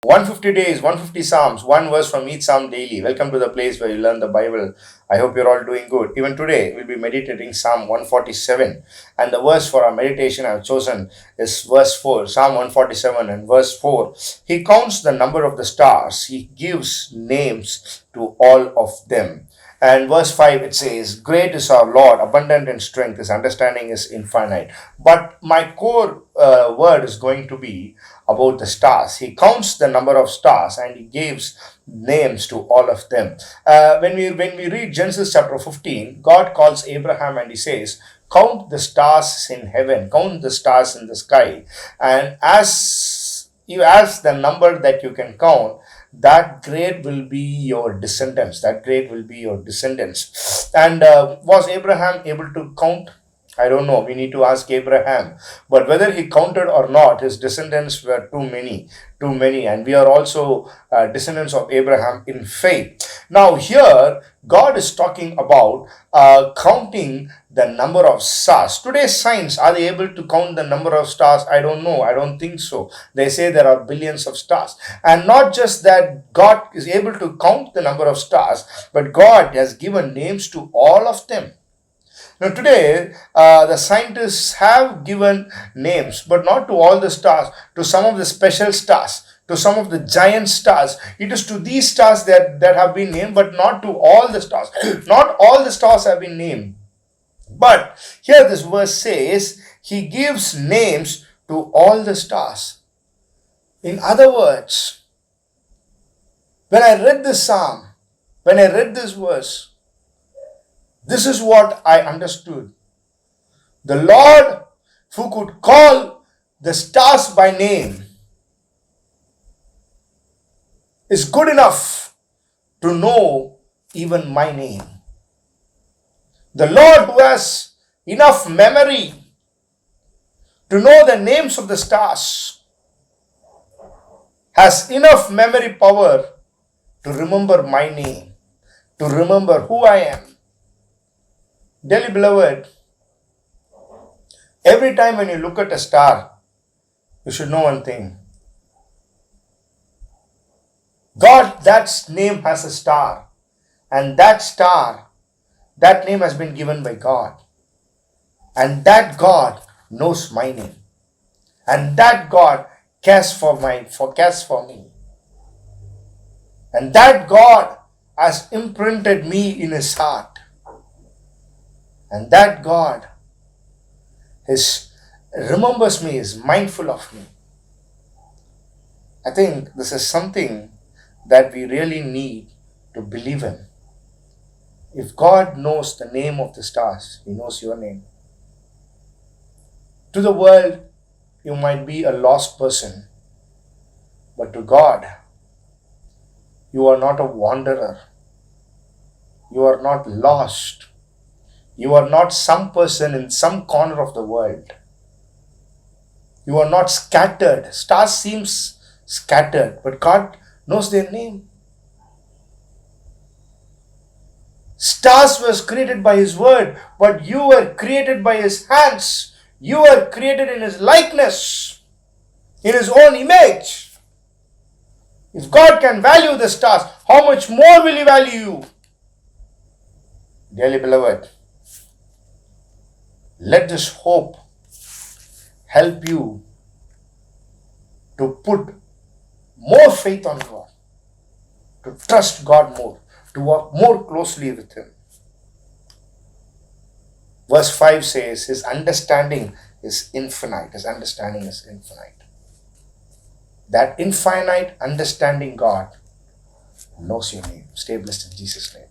150 days, 150 Psalms, one verse from each Psalm daily. Welcome to the place where you learn the Bible. I hope you're all doing good. Even today, we'll be meditating Psalm 147. And the verse for our meditation I've chosen is verse 4, Psalm 147 and verse 4. He counts the number of the stars, he gives names to all of them. And verse 5 it says, Great is our Lord, abundant in strength, his understanding is infinite. But my core word is going to be about the stars. He counts the number of stars and he gives names to all of them. When we read Genesis chapter 15, God calls Abraham and he says, Count the stars in heaven, count the stars in the sky. And as you ask the number that you can count, that great will be your descendants. That great will be your descendants. And was Abraham able to count? I don't know. We need to ask Abraham. But whether he counted or not, his descendants were too many. And we are also descendants of Abraham in faith. Now here, God is talking about counting the number of stars. Today's science, are they able to count the number of stars? I don't know. I don't think so. They say there are billions of stars. And not just that God is able to count the number of stars, but God has given names to all of them. Now today, the scientists have given names, but not to all the stars, to some of the special stars, to some of the giant stars. It is to these stars that have been named, but not to all the stars. Not all the stars have been named. But here this verse says, he gives names to all the stars. In other words, when I read this psalm, when I read this verse, this is what I understood. The Lord who could call the stars by name is good enough to know even my name. The Lord who has enough memory to know the names of the stars has enough memory power to remember my name, to remember who I am. Dearly beloved, every time when you look at a star, you should know one thing. God, that name has a star. And that star, that name has been given by God. And that God knows my name. And that God cares for me. And that God has imprinted me in his heart. And that God remembers me, is mindful of me. I think this is something that we really need to believe in. If God knows the name of the stars, he knows your name. To the world, you might be a lost person. But to God, you are not a wanderer. You are not lost. You are not some person in some corner of the world. You are not scattered. Stars seems scattered, but God knows their name. Stars was created by his word, but you were created by his hands. You were created in his likeness, in his own image. If God can value the stars, how much more will he value you? Dearly beloved, let this hope help you to put more faith on God, to trust God more, to walk more closely with him. Verse 5 says, his understanding is infinite. His understanding is infinite. That infinite understanding God knows your name. Stay blessed in Jesus' name.